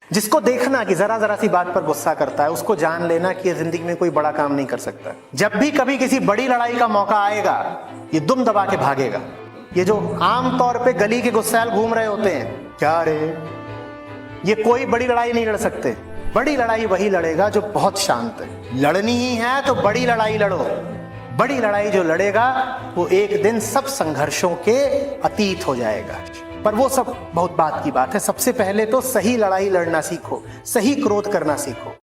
जिसको देखना कि जरा जरा सी बात पर गुस्सा करता है, उसको जान लेना कि ये जिंदगी में कोई बड़ा काम नहीं कर सकता। जब भी कभी किसी बड़ी लड़ाई का मौका आएगा, ये दुम दबा के भागेगा। ये जो आम तौर पे गली के गुस्सैल घूम रहे होते हैं, क्या रे, ये कोई बड़ी लड़ाई नहीं लड़ सकते। बड़ी लड़ाई वही लड़ेगा जो बहुत शांत है। लड़नी ही है तो बड़ी लड़ाई लड़ो। बड़ी लड़ाई जो लड़ेगा वो एक दिन सब संघर्षों के अतीत हो जाएगा। पर वो सब बहुत बात की बात है। सबसे पहले तो सही लड़ाई लड़ना सीखो, सही क्रोध करना सीखो।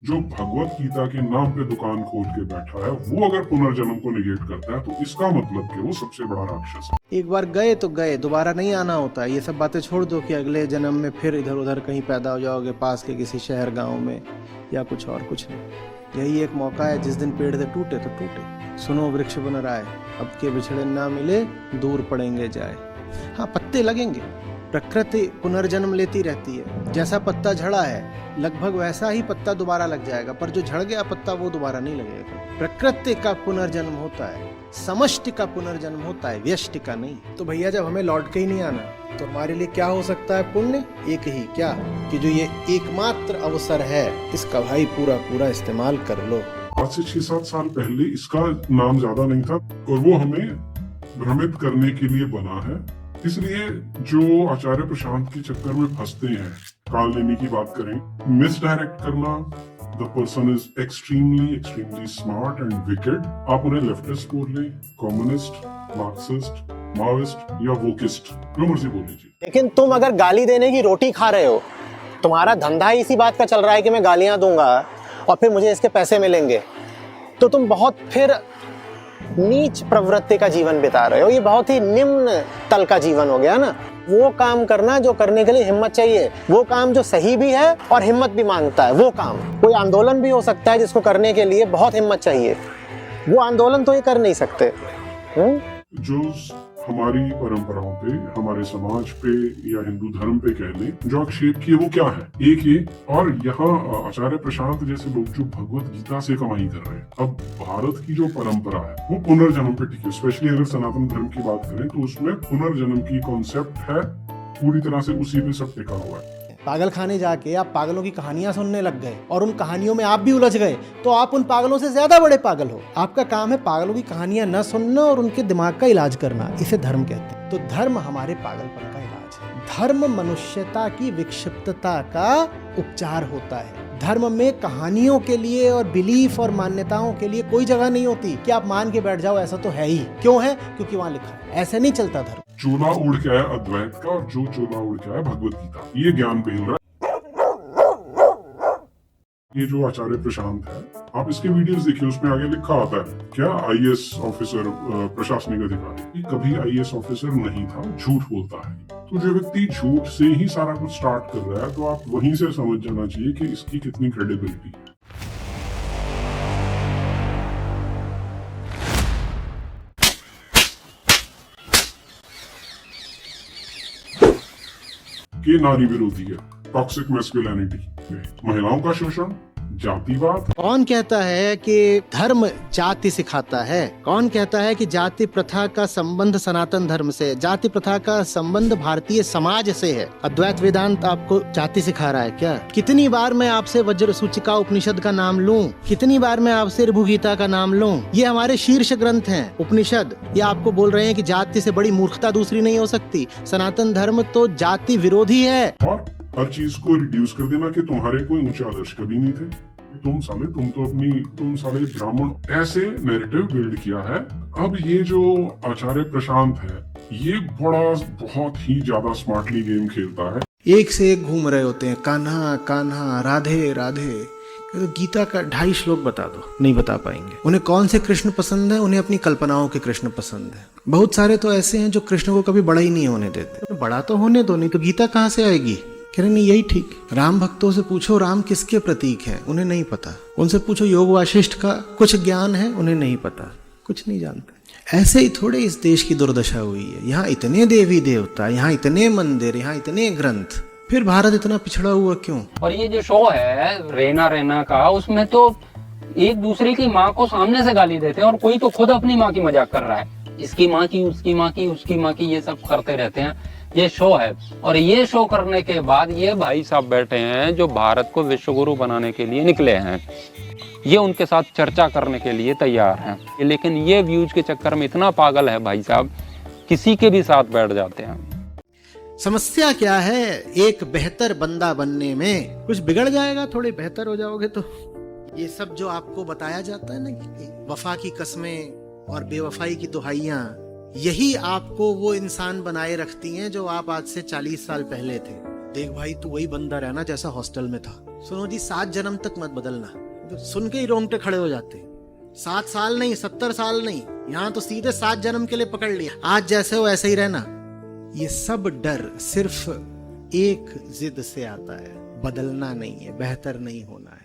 जो भगवत गीता के नाम पे दुकान खोल के बैठा है, वो अगर पुनर्जन्म को निगेट करता है तो इसका मतलब कि वो सबसे बड़ा राक्षस है। एक बार गए तो गए, दोबारा नहीं आना होता। ये सब बातें छोड़ दो कि अगले जन्म में फिर इधर उधर कहीं पैदा हो जाओगे, पास के किसी शहर गांव में या कुछ और। कुछ नहीं, यही एक मौका है। जिस दिन पेड़ से टूटे तो टूटे। सुनो वृक्ष बन रहा है, अब के बिछड़े ना मिले दूर पड़ेंगे जाए। हाँ, पत्ते लगेंगे, प्रकृति पुनर्जन्म लेती रहती है। जैसा पत्ता झड़ा है लगभग वैसा ही पत्ता दोबारा लग जाएगा, पर जो झड़ गया पत्ता वो दोबारा नहीं लगेगा। प्रकृति का पुनर्जन्म होता है, समष्टि का पुनर्जन्म होता है, व्यष्टि का नहीं। तो भैया जब हमें लौट के ही नहीं आना तो हमारे लिए क्या हो सकता है? पुण्य। एक ही क्या कि जो ये एकमात्र अवसर है, इसका भाई पूरा पूरा इस्तेमाल कर लो। आज से 6-7 साल पहले इसका नाम ज्यादा नहीं था और वो हमें भ्रमित करने के लिए बना है। इसलिए जो आचार्य प्रशांत के चक्कर में फंसते हैं, काल नेमी की बात करें, मिसडायरेक्ट करना, the person is extremely smart and wicked. आप उन्हें लेफ्टिस्ट बोल लें, कम्युनिस्ट, मार्क्सिस्ट, माओइस्ट या वोकिस्ट, जो मर्जी बोल लीजिए। लेकिन तुम अगर गाली देने की रोटी खा रहे हो, तुम्हारा धंधा इसी बात का चल रहा है कि मैं गालियां दूंगा और फिर मुझे इसके पैसे मिलेंगे, तो तुम बहुत फिर नीच प्रवृत्ति का जीवन बिता रहे हो। ये बहुत ही निम्न तल का जीवन हो गया ना। वो काम करना जो करने के लिए हिम्मत चाहिए, वो काम जो सही भी है और हिम्मत भी मांगता है, वो काम। कोई आंदोलन भी हो सकता है जिसको करने के लिए बहुत हिम्मत चाहिए, वो आंदोलन तो ये कर नहीं सकते। जो हमारी परंपराओं पे, हमारे समाज पे या हिंदू धर्म पे कह लें, जो आक्षेप किए वो क्या है? एक ये, और यहाँ आचार्य प्रशांत जैसे लोग जो भगवत गीता से कमाई कर रहे हैं। अब भारत की जो परंपरा है वो पुनर्जन्म पे टिकी, स्पेशली अगर सनातन धर्म की बात करें तो उसमें पुनर्जन्म की कॉन्सेप्ट है, पूरी तरह से उसी पे सब टिका हुआ है। पागल खाने जाके आप पागलों की कहानियां सुनने लग गए और उन कहानियों में आप भी उलझ गए, तो आप उन पागलों से ज्यादा बड़े पागल हो। आपका काम है पागलों की कहानियां न सुनना और उनके दिमाग का इलाज करना। इसे धर्म कहते हैं। तो धर्म हमारे पागलपन का इलाज है। धर्म मनुष्यता की विक्षिप्तता का उपचार होता है। धर्म में कहानियों के लिए और बिलीफ और मान्यताओं के लिए कोई जगह नहीं होती कि आप मान के बैठ जाओ ऐसा तो है ही। क्यों है? क्योंकि वहां लिखा है। ऐसे नहीं चलता धर्म। चोला उड़ के आया अद्वैत का और जो चोला उड़ के आया भगवत गीता, ये ज्ञान पेल रहा है। ये जो आचार्य प्रशांत है, आप इसके वीडियोस देखिए, उसमें आगे लिखा आता है क्या, आईएएस ऑफिसर, प्रशासनिक अधिकारी। कभी आईएएस ऑफिसर नहीं था, झूठ बोलता है। तो जो व्यक्ति झूठ से ही सारा कुछ स्टार्ट कर रहा है, तो आप वहीं से समझ जाना चाहिए कि इसकी कितनी क्रेडिबिलिटी है। के नारी विरोधी है, टॉक्सिक मैस्कुलिनिटी, महिलाओं का शोषण, जातिवाद। कौन कहता है कि धर्म जाति सिखाता है? कौन कहता है कि जाति प्रथा का संबंध सनातन धर्म से, जाति प्रथा का संबंध भारतीय समाज से है? अद्वैत वेदांत आपको जाति सिखा रहा है क्या? कितनी बार मैं आपसे वज्र सूचिका उपनिषद का नाम लूं, कितनी बार मैं आपसे ऋभुगीता का नाम लूं? ये हमारे शीर्ष ग्रंथ हैं, उपनिषद। ये आपको बोल रहे हैं कि जाति से बड़ी मूर्खता दूसरी नहीं हो सकती। सनातन धर्म तो जाति विरोधी है। और हर चीज को रिड्यूस कर देना कि तुम्हारे कोई ऊंचे आदर्श कभी नहीं थे, तुम साले ब्राह्मण, ऐसे नैरेटिव बिल्ड किया है। अब ये जो आचार्य प्रशांत है, ये बहुत ही ज्यादा स्मार्टली गेम खेलता है। एक से एक घूम रहे होते हैं, कान्हा कान्हा, राधे राधे। तो गीता का 2.5 श्लोक बता दो, नहीं बता पाएंगे। उन्हें कौन से कृष्ण पसंद है? उन्हें अपनी कल्पनाओं के कृष्ण पसंद है। बहुत सारे तो ऐसे हैं जो कृष्ण को कभी बड़ा ही नहीं होने देते। बड़ा तो होने दो, नहीं तो गीता कहाँ से आएगी? कह रहे नहीं, यही ठीक। राम भक्तों से पूछो राम किसके प्रतीक है, उन्हें नहीं पता। उनसे पूछो योग वाशिष्ठ का कुछ ज्ञान है, उन्हें नहीं पता, कुछ नहीं जानते। ऐसे ही थोड़े इस देश की दुर्दशा हुई है। यहाँ इतने देवी देवता, यहाँ इतने मंदिर, यहाँ इतने ग्रंथ, फिर भारत इतना पिछड़ा हुआ क्यों? और ये जो शो है रेना का, उसमें तो एक दूसरे की माँ को सामने से गाली देते हैं और कोई तो खुद अपनी माँ की मजाक कर रहा है। इसकी माँ की, उसकी माँ की, उसकी माँ की, ये सब करते रहते हैं। ये शो है। और ये शो करने के बाद ये भाई साहब बैठे हैं जो भारत को विश्वगुरु बनाने के लिए निकले हैं, ये उनके साथ चर्चा करने के लिए तैयार हैं। लेकिन ये व्यूज के चक्कर में इतना पागल है भाई साहब, किसी के भी साथ बैठ जाते हैं। समस्या क्या है, एक बेहतर बंदा बनने में कुछ बिगड़ जाएगा, थोड़े बेहतर हो जाओगे तो। ये सब जो आपको बताया जाता है ना कि वफा की कस्में और बेवफाई की दुहाइयां, यही आपको वो इंसान बनाए रखती हैं जो आप आज से 40 साल पहले थे। देख भाई, तू वही बंदा रहना जैसा हॉस्टल में था। सुनो जी, 7 जन्म तक मत बदलना। तो सुन के ही रोंगटे खड़े हो जाते। 7 साल नहीं, 70 साल नहीं, यहाँ तो सीधे 7 जन्म के लिए पकड़ लिया। आज जैसे हो ऐसे ही रहना। ये सब डर सिर्फ एक जिद से आता है, बदलना नहीं है, बेहतर नहीं होना है।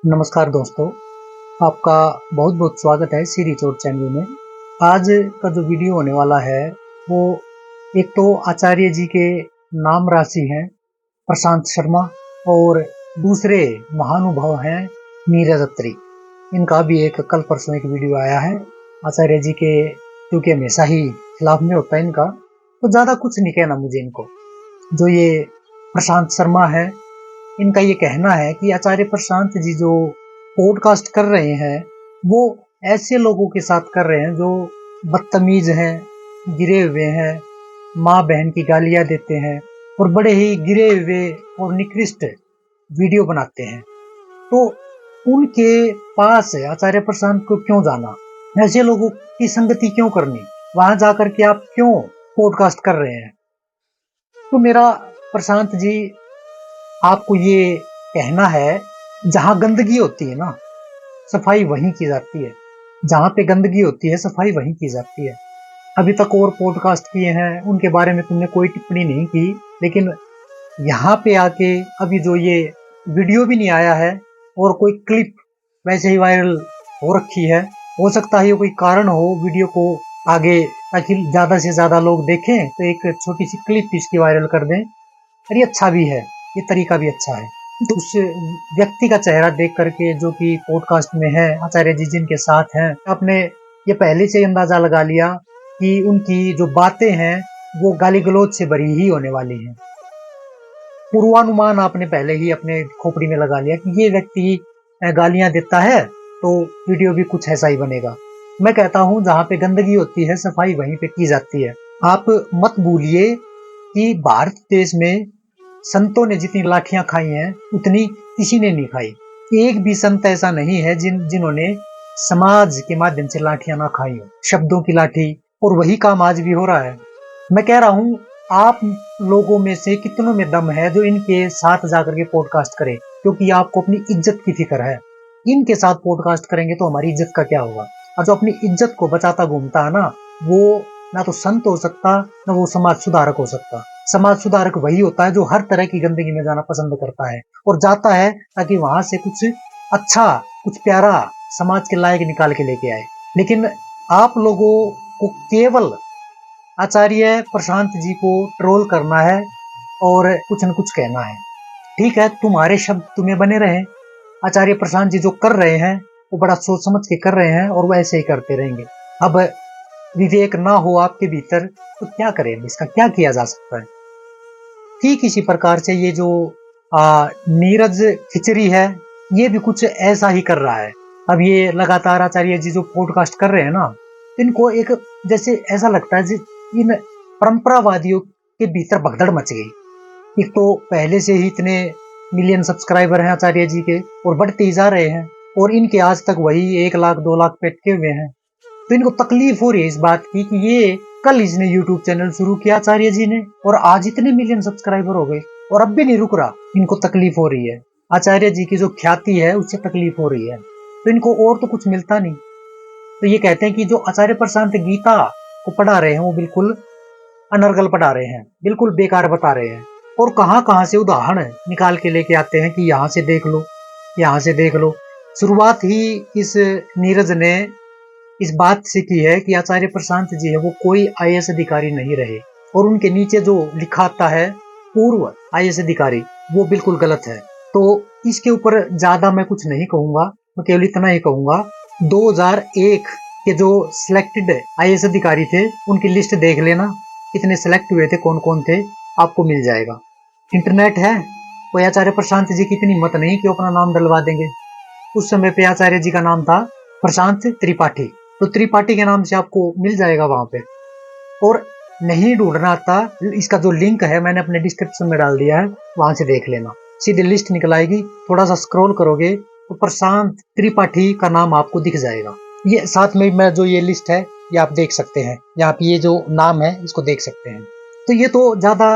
नमस्कार दोस्तों, आपका बहुत बहुत स्वागत है श्री चोट चैनल में। आज का जो वीडियो होने वाला है वो एक तो आचार्य जी के नाम राशि हैं प्रशांत शर्मा, और दूसरे महानुभाव हैं नीरज अत्री। इनका भी एक कल परसों एक वीडियो आया है। आचार्य जी के क्योंकि हमेशा ही खिलाफ में होता है इनका, तो ज़्यादा कुछ नहीं कहना मुझे इनको। जो ये प्रशांत शर्मा है, इनका ये कहना है कि आचार्य प्रशांत जी जो पॉडकास्ट कर रहे हैं वो ऐसे लोगों के साथ कर रहे हैं जो बदतमीज हैं, गिरे हुए हैं, माँ बहन की गालियाँ देते हैं और बड़े ही गिरे हुए और निकृष्ट वीडियो बनाते हैं। तो उनके पास आचार्य प्रशांत को क्यों जाना, ऐसे लोगों की संगति क्यों करनी, वहां जाकर के आप क्यों पॉडकास्ट कर रहे हैं। तो मेरा प्रशांत जी आपको ये कहना है, जहां गंदगी होती है ना, सफाई वहीं की जाती है। जहां पे गंदगी होती है सफाई वहीं की जाती है। अभी तक और पॉडकास्ट किए हैं, उनके बारे में तुमने कोई टिप्पणी नहीं की, लेकिन यहाँ पे आके अभी जो ये वीडियो भी नहीं आया है और कोई क्लिप वैसे ही वायरल हो रखी है। हो सकता है ये कोई कारण हो वीडियो को आगे, ताकि ज्यादा से ज्यादा लोग देखें, तो एक छोटी सी क्लिप इसकी वायरल कर दें। और ये अच्छा भी है, ये तरीका भी अच्छा है। तो उस व्यक्ति का चेहरा देख करके जो कि पॉडकास्ट में है, आचार्य जी जिनके साथ हैं, आपने ये पहले से अंदाजा लगा लिया कि उनकी जो बातें हैं वो गाली गलौज से भरी ही होने वाली हैं। पूर्वानुमान आपने पहले ही अपने खोपड़ी में लगा लिया कि ये व्यक्ति गालियां देता है तो वीडियो भी कुछ ऐसा ही बनेगा। मैं कहता हूं, जहां पे गंदगी होती है सफाई वहीं पे की जाती है। आप मत भूलिए कि भारत देश में संतों ने जितनी लाठियां खाई हैं उतनी किसी ने नहीं खाई। एक भी संत ऐसा नहीं है जिन्होंने समाज के माध्यम से लाठियां ना खाई हो, शब्दों की लाठी। और वही काम आज भी हो रहा है। मैं कह रहा हूं, आप लोगों में से कितनों में दम है जो इनके साथ जाकर के पॉडकास्ट करे, क्योंकि आपको अपनी इज्जत की फिक्र है। इनके साथ पॉडकास्ट करेंगे तो हमारी इज्जत का क्या होगा। और जो अपनी इज्जत को बचाता घूमता है ना, वो ना तो संत हो सकता, ना वो समाज सुधारक हो सकता। समाज सुधारक वही होता है जो हर तरह की गंदगी में जाना पसंद करता है और जाता है ताकि वहां से कुछ अच्छा, कुछ प्यारा समाज के लायक निकाल के लेके आए। लेकिन आप लोगों को केवल आचार्य प्रशांत जी को ट्रोल करना है और कुछ न कुछ कहना है। ठीक है, तुम्हारे शब्द तुम्हें बने रहे। आचार्य प्रशांत जी जो कर रहे हैं वो बड़ा सोच समझ के कर रहे हैं और वो ऐसे ही करते रहेंगे। अब विवेक ना हो आपके भीतर तो क्या करें, इसका क्या किया जा सकता है। ठीक इसी प्रकार से ये जो नीरज खिचड़ी है, ये भी कुछ ऐसा ही कर रहा है। अब ये लगातार आचार्य जी जो पॉडकास्ट कर रहे हैं ना, इनको एक जैसे ऐसा लगता है इन परंपरावादियों के भीतर भगदड़ मच गई। एक तो पहले से ही इतने मिलियन सब्सक्राइबर हैं आचार्य जी के और बढ़ते ही जा रहे हैं, और इनके आज तक वही 1 लाख 2 लाख पे अटके हुए हैं। तो इनको तकलीफ हो रही है इस बात की कि ये कल इसने यूट्यूब चैनल शुरू किया आचार्य जी ने और आज इतने मिलियन सब्सक्राइबर हो गए और अब भी नहीं रुक रहा। इनको तकलीफ हो रही है, आचार्य जी की जो ख्याति है उससे तकलीफ हो रही है। तो इनको और तो कुछ मिलता नहीं। तो ये कहते हैं कि जो आचार्य प्रशांत गीता को पढ़ा रहे हैं वो बिल्कुल अनर्गल पढ़ा रहे हैं, बिल्कुल बेकार बता रहे हैं। और कहाँ कहाँ से उदाहरण निकाल के लेके आते हैं कि यहाँ से देख लो, यहाँ से देख लो। शुरुआत ही इस नीरज ने इस बात से की है कि आचार्य प्रशांत जी है वो कोई IAS अधिकारी नहीं रहे, और उनके नीचे जो लिखा आता है पूर्व IAS अधिकारी, वो बिल्कुल गलत है। तो इसके ऊपर ज्यादा मैं कुछ नहीं कहूंगा, मैं केवल इतना ही कहूंगा 2001 के जो सिलेक्टेड IAS अधिकारी थे उनकी लिस्ट देख लेना, कितने सिलेक्ट हुए थे, कौन कौन थे, आपको मिल जाएगा। इंटरनेट है, कोई आचार्य प्रशांत जी की इतनी हिम्मत नहीं कि अपना नाम डलवा देंगे। उस समय पे आचार्य जी का नाम था प्रशांत त्रिपाठी, तो त्रिपाठी के नाम से आपको मिल जाएगा वहां पे। और नहीं ढूंढना आता, इसका जो लिंक है मैंने अपने डिस्क्रिप्शन में डाल दिया है, वहां से देख लेना, सीधी लिस्ट निकल आएगी। थोड़ा सा स्क्रॉल करोगे तो प्रशांत त्रिपाठी का नाम आपको दिख जाएगा। ये साथ में मैं जो ये लिस्ट है ये आप देख सकते हैं, यहाँ पे ये जो नाम है इसको देख सकते हैं। तो ये तो ज्यादा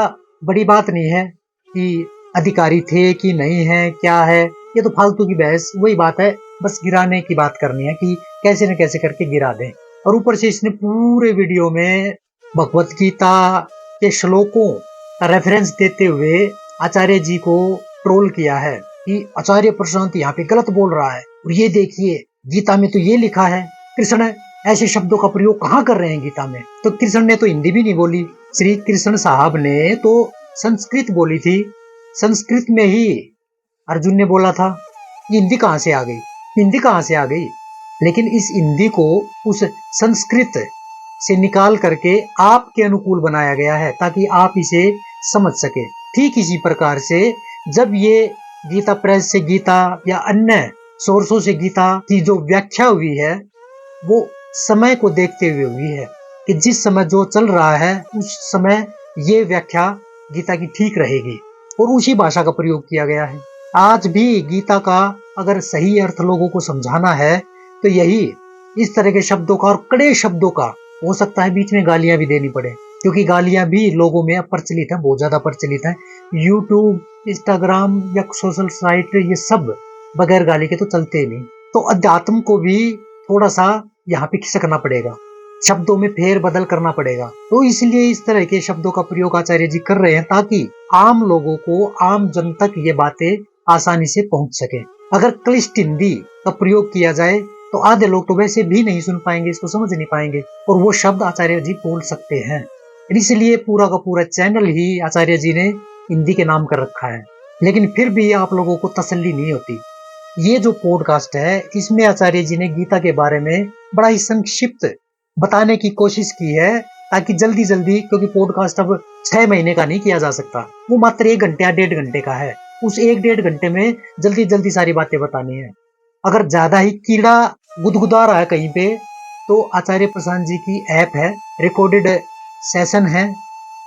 बड़ी बात नहीं है कि अधिकारी थे कि नहीं है, क्या है, ये तो फालतू की बहस, वही बात है, बस गिराने की बात करनी है कि कैसे न कैसे करके गिरा दें। और ऊपर से इसने पूरे वीडियो में भगवत गीता के श्लोकों का रेफरेंस देते हुए आचार्य जी को ट्रोल किया है कि आचार्य प्रशांत यहाँ पे गलत बोल रहा है, और ये देखिए गीता में तो ये लिखा है, कृष्ण ऐसे शब्दों का प्रयोग कहाँ कर रहे हैं गीता में। तो कृष्ण ने तो हिंदी भी नहीं बोली, श्री कृष्ण साहब ने तो संस्कृत बोली थी, संस्कृत में ही अर्जुन ने बोला था। हिंदी कहाँ से आ गई, हिंदी कहाँ से आ गई। लेकिन इस हिंदी को उस संस्कृत से निकाल करके आपके अनुकूल बनाया गया है ताकि आप इसे समझ सके। ठीक इसी प्रकार से जब ये गीता प्रेस से गीता या अन्य सोर्सों से गीता की जो व्याख्या हुई है वो समय को देखते हुए हुई है कि जिस समय जो चल रहा है उस समय ये व्याख्या गीता की ठीक रहेगी, और उसी भाषा का प्रयोग किया गया है। आज भी गीता का अगर सही अर्थ लोगों को समझाना है तो यही इस तरह के शब्दों का, और कड़े शब्दों का, हो सकता है बीच में गालियां भी देनी पड़े, क्योंकि गालियां भी लोगों में प्रचलित है, बहुत ज्यादा प्रचलित है। यूट्यूब, इंस्टाग्राम या सोशल साइट, ये सब बगैर गाली के तो चलते ही नहीं। तो अध्यात्म को भी थोड़ा सा यहाँ पे खिसकना पड़ेगा, शब्दों में फेर बदल करना पड़ेगा। तो इसलिए इस तरह के शब्दों का प्रयोग आचार्य जी कर रहे हैं ताकि आम लोगों को, आम जन तक ये बातें आसानी से पहुंच सके। अगर क्लिष्ट हिंदी का प्रयोग किया जाए तो आधे लोग तो वैसे भी नहीं सुन पाएंगे, इसको समझ नहीं पाएंगे, और वो शब्द आचार्य जी बोल सकते हैं। इसलिए पूरा का पूरा चैनल ही आचार्य जी ने हिंदी के नाम कर रखा है। लेकिन फिर भी आप लोगों को तसल्ली नहीं होती। ये जो पॉडकास्ट है इसमें आचार्य जी ने गीता के बारे में बड़ा ही संक्षिप्त बताने की कोशिश की है ताकि जल्दी जल्दी, क्योंकि पॉडकास्ट अब 6 महीने का नहीं किया जा सकता, वो मात्र 1 घंटे या 1.5 घंटे का है। उस 1-1.5 घंटे में जल्दी जल्दी सारी बातें बतानी है। अगर ज्यादा ही कीड़ा गुदगुदा रहा है कहीं पे तो आचार्य प्रशांत जी की ऐप है, रिकॉर्डेड सेशन है,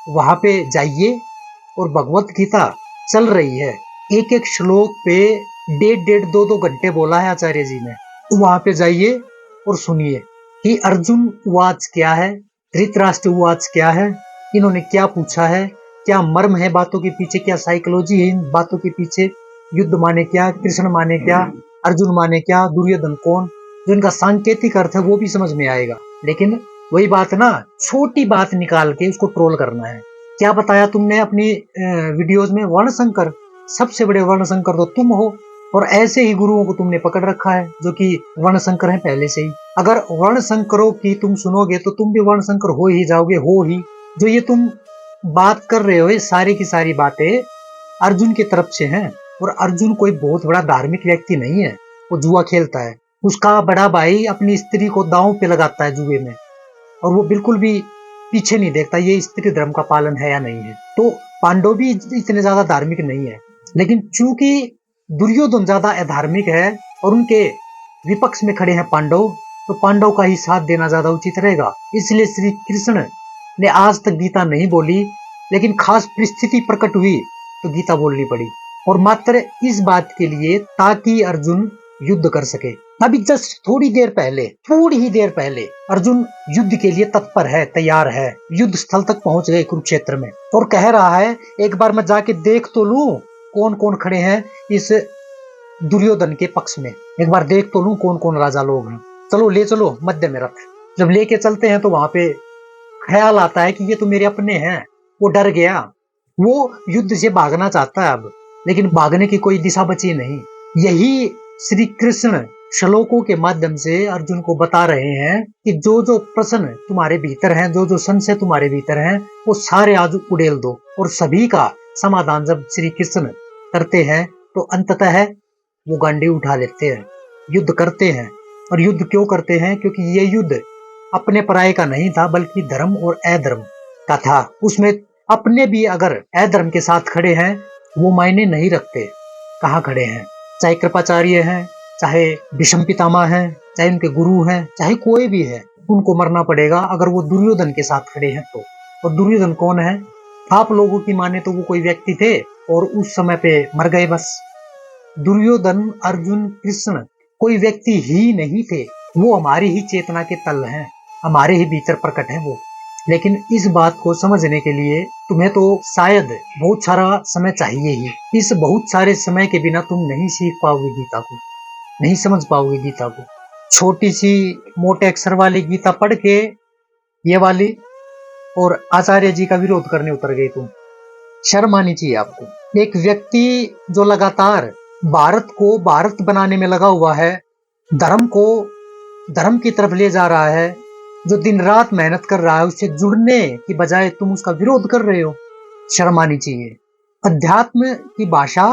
वहां पे जाइए, और भगवत गीता चल रही है, एक एक श्लोक पे 1.5 2 घंटे बोला है आचार्य जी ने। वहां पे जाइए और सुनिए कि अर्जुन उवाच क्या है, धृतराष्ट्र उवाच क्या है, इन्होंने क्या पूछा है, क्या मर्म है बातों के पीछे, क्या साइकोलॉजी है इन बातों के पीछे, युद्ध माने क्या, कृष्ण माने क्या, अर्जुन माने क्या, दुर्योधन कौन, जो इनका सांकेतिक अर्थ है वो भी समझ में आएगा। लेकिन वही बात ना, छोटी बात निकाल के उसको ट्रोल करना है। क्या बताया तुमने अपनी वीडियोज में, वर्णशंकर, सबसे बड़े वर्णशंकर तो तुम हो, और ऐसे ही गुरुओं को तुमने पकड़ रखा है जो कि वर्णशंकर है पहले से ही। अगर वर्णशंकरों की तुम सुनोगे तो तुम भी वर्णशंकर हो ही जाओगे, हो ही। जो ये तुम बात कर रहे हो ये सारी की सारी बातें अर्जुन की तरफ से हैं, और अर्जुन कोई बहुत बड़ा धार्मिक व्यक्ति नहीं है, वो जुआ खेलता है। उसका बड़ा भाई अपनी स्त्री को दांव पे लगाता है जुए में, और वो बिल्कुल भी पीछे नहीं देखता ये स्त्री धर्म का पालन है या नहीं है। तो पांडव भी इतने ज्यादा धार्मिक नहीं है, लेकिन चूंकि दुर्योधन ज्यादा अधार्मिक है और उनके विपक्ष में खड़े हैं पांडव, तो पांडव का ही साथ देना ज्यादा उचित रहेगा। इसलिए श्री कृष्ण ने आज तक गीता नहीं बोली, लेकिन खास परिस्थिति प्रकट हुई तो गीता बोलनी पड़ी, और मात्र इस बात के लिए ताकि अर्जुन युद्ध कर सके। अभी जस्ट थोड़ी ही देर पहले अर्जुन युद्ध के लिए तत्पर है, तैयार है, युद्ध स्थल तक पहुंच गए कुरुक्षेत्र में, और कह रहा है एक बार मैं जाके देख तो लूं कौन कौन खड़े हैं इस दुर्योधन के पक्ष में, एक बार देख तो लूं कौन कौन राजा लोग हैं, चलो ले चलो मध्य में रथ। जब लेके चलते हैं तो वहां पे ख्याल आता है कि ये तो मेरे अपने हैं। वो डर गया वो युद्ध से भागना चाहता है अब, लेकिन भागने की कोई दिशा बची नहीं। यही श्री कृष्ण श्लोकों के माध्यम से अर्जुन को बता रहे हैं कि जो जो प्रश्न तुम्हारे भीतर हैं, जो जो संशय तुम्हारे भीतर हैं, वो सारे आज उड़ेल दो। और सभी का समाधान जब श्री कृष्ण करते हैं तो अंततः वो गांडी उठा लेते हैं, युद्ध करते हैं। और युद्ध क्यों करते हैं? क्योंकि ये युद्ध अपने पराये का नहीं था, बल्कि धर्म और अधर्म का था। उसमें अपने भी अगर अधर्म के साथ खड़े हैं वो मायने नहीं रखते कहाँ खड़े हैं, चाहे कृपाचार्य हैं, चाहे भीष्म पितामह हैं, चाहे उनके गुरु हैं, चाहे कोई भी है, उनको मरना पड़ेगा अगर वो दुर्योधन के साथ खड़े हैं तो। और दुर्योधन कौन है? आप लोगों की माने तो वो कोई व्यक्ति थे और उस समय पे मर गए बस। दुर्योधन, अर्जुन, कृष्ण कोई व्यक्ति ही नहीं थे, वो हमारी ही चेतना के तल हैं, हमारे ही भीतर प्रकट है वो। लेकिन इस बात को समझने के लिए तुम्हें तो शायद बहुत सारा समय चाहिए ही। इस बहुत सारे समय के बिना तुम नहीं सीख पाओगे गीता को, नहीं समझ पाओगे गीता को। छोटी सी मोटे अक्षर वाली गीता पढ़ के ये वाली और आचार्य जी का विरोध करने उतर गए तुम। शर्म आनी चाहिए आपको। एक व्यक्ति जो लगातार भारत को भारत बनाने में लगा हुआ है, धर्म को धर्म की तरफ ले जा रहा है, जो दिन रात मेहनत कर रहा है, उससे जुड़ने की बजाय तुम उसका विरोध कर रहे हो। शर्म आनी चाहिए। अध्यात्म की भाषा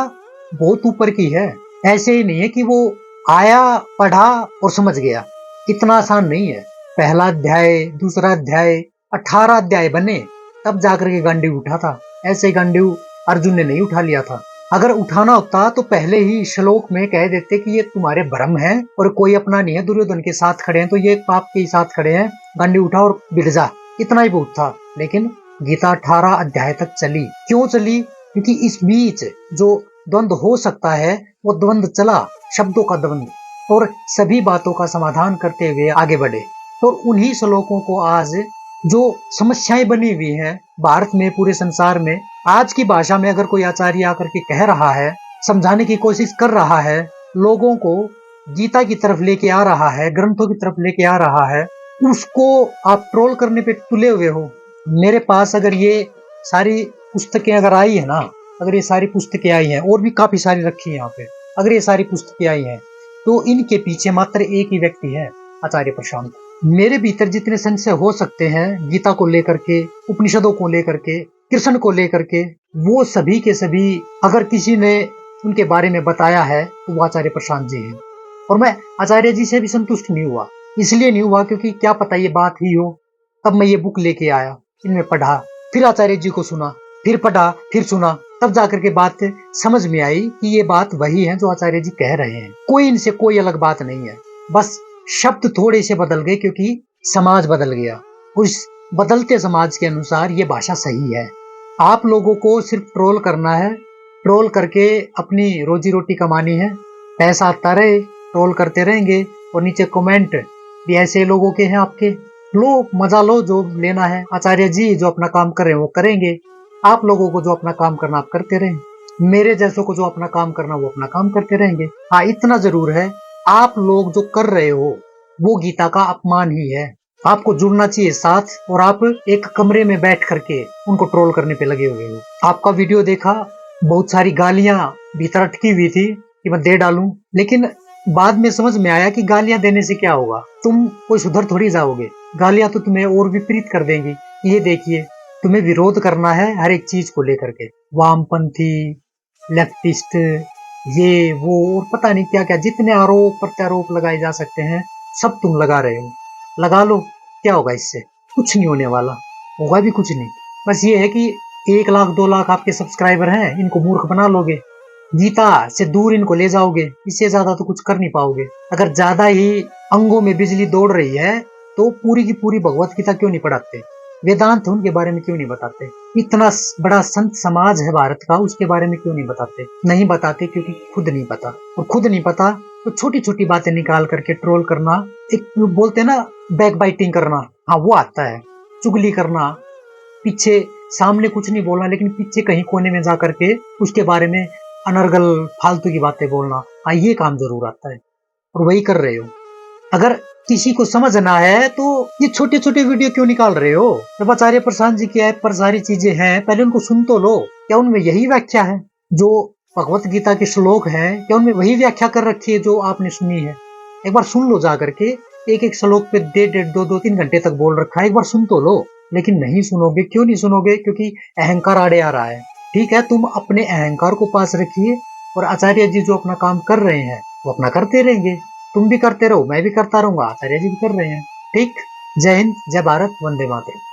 बहुत ऊपर की है। ऐसे ही नहीं है कि वो आया, पढ़ा और समझ गया। इतना आसान नहीं है। पहला अध्याय, दूसरा अध्याय, 18 अध्याय बने तब जाकर के गांडी उठा था। ऐसे गांडी अर्जुन ने नहीं उठा लिया था। अगर उठाना होता तो पहले ही श्लोक में कह देते कि ये तुम्हारे भ्रम है और कोई अपना नहीं है, दुर्योधन के साथ खड़े हैं तो ये पाप के ही साथ खड़े हैं, गांडी उठा और बिड़ जा, इतना ही बहुत था। लेकिन गीता 18 अध्याय तक चली। क्यों चली? क्योंकि इस बीच जो द्वंद्व हो सकता है वो द्वंद्व चला, शब्दों का द्वंद्व, और सभी बातों का समाधान करते हुए आगे बढ़े। तो उन्हीं श्लोकों को आज जो समस्याएं बनी हुई हैं भारत में, पूरे संसार में, आज की भाषा में अगर कोई आचार्य आकर के कह रहा है, समझाने की कोशिश कर रहा है, लोगों को गीता की तरफ लेके आ रहा है, ग्रंथों की तरफ लेके आ रहा है, उसको आप ट्रोल करने पे तुले हुए हो। मेरे पास अगर ये सारी पुस्तकें अगर आई है ना, अगर ये सारी पुस्तकें आई हैं, और भी काफी सारी रखी है यहाँ पे, अगर ये सारी पुस्तकें आई हैं तो इनके पीछे मात्र एक ही व्यक्ति है, आचार्य प्रशांत। मेरे भीतर जितने संशय हो सकते हैं गीता को लेकर के, उपनिषदों को लेकर के, कृष्ण को लेकर के, वो सभी के सभी अगर किसी ने उनके बारे में बताया है तो वो आचार्य प्रशांत जी हैं। और मैं आचार्य जी से भी संतुष्ट नहीं हुआ। इसलिए नहीं हुआ क्योंकि क्या पता ये बात ही हो। तब मैं ये बुक लेके आया, इनमें पढ़ा, फिर आचार्य जी को सुना, फिर पढ़ा, फिर सुना, तब जाकर के बात समझ में आई कि ये बात वही है जो आचार्य जी कह रहे हैं। कोई इनसे कोई अलग बात नहीं है, बस शब्द थोड़े से बदल गए क्योंकि समाज बदल गया। उस बदलते समाज के अनुसार ये भाषा सही है। आप लोगों को सिर्फ ट्रोल करना है, ट्रोल करके अपनी रोजी रोटी कमानी है, पैसा आता रहे, ट्रोल करते रहेंगे और नीचे कमेंट भी ऐसे लोगों के हैं आपके। लो, मजा लो, जो लेना है। आचार्य जी जो अपना काम कर रहे हैं वो करेंगे, आप लोगों को जो अपना काम करना आप करते रहें, मेरे जैसों को जो अपना काम करना वो अपना काम करते रहेंगे। हाँ, इतना जरूर है, आप लोग जो कर रहे हो वो गीता का अपमान ही है। आपको जुड़ना चाहिए साथ, और आप एक कमरे में बैठ करके उनको ट्रोल करने पे लगे हुए हो। आपका वीडियो देखा, बहुत सारी गालियां भीतर अटकी हुई थी कि मैं दे डालूं, लेकिन बाद में समझ में आया कि गालियां देने से क्या होगा, तुम कोई सुधर थोड़ी जाओगे। गालियां तो तुम्हें और विपरीत कर देंगी। ये देखिए, तुम्हें विरोध करना है हर एक चीज को लेकर के, वामपंथी, लेफ्टिस्ट, ये वो और पता नहीं क्या क्या, जितने आरोप प्रत्यारोप लगाए जा सकते हैं सब तुम लगा रहे हो। लगा लो, क्या होगा इससे? कुछ नहीं होने वाला, होगा भी कुछ नहीं। बस ये है कि 1 लाख 2 लाख आपके सब्सक्राइबर हैं, इनको मूर्ख बना लोगे, गीता से दूर इनको ले जाओगे, इससे ज्यादा तो कुछ कर नहीं पाओगे। अगर ज्यादा ही अंगों में बिजली दौड़ रही है तो पूरी की पूरी भगवत गीता क्यों नहीं पढ़ाते, वेदांत उनके बारे में क्यों नहीं बताते? इतना बड़ा संत समाज है भारत का, उसके बारे में क्यों नहीं बताते? नहीं बताते क्योंकि खुद नहीं पता, और खुद नहीं पता तो छोटी छोटी बातें निकाल करके ट्रोल करना, एक बोलते ना बैक बाइटिंग करना, हाँ वो आता है। चुगली करना, पीछे सामने कुछ नहीं बोलना लेकिन पीछे कहीं कोने में जा करके उसके बारे में अनर्गल फालतू की बातें बोलना, हाँ ये काम जरूर आता है और वही कर रहे हो। अगर किसी को समझना है तो ये छोटे छोटे वीडियो क्यों निकाल रहे हो? जब आचार्य प्रशांत जी के ऐप पर सारी चीजें हैं, पहले उनको सुन तो लो। क्या उनमें यही व्याख्या है? जो भगवत गीता के श्लोक हैं, क्या उनमें वही व्याख्या कर रखी है जो आपने सुनी है? एक बार सुन लो जा करके। एक एक श्लोक पे 1.5, 2, 3 घंटे तक बोल रखा है, एक बार सुन तो लो। लेकिन नहीं सुनोगे। क्यों नहीं सुनोगे? क्योंकि अहंकार आड़े आ रहा है। ठीक है, तुम अपने अहंकार को पास रखिए और आचार्य जी जो अपना काम कर रहे हैं वो अपना करते रहेंगे। तुम भी करते रहो, मैं भी करता रहूंगा, आचार्य जी भी कर रहे हैं। ठीक। जय हिंद, जय भारत, वंदे मातरम।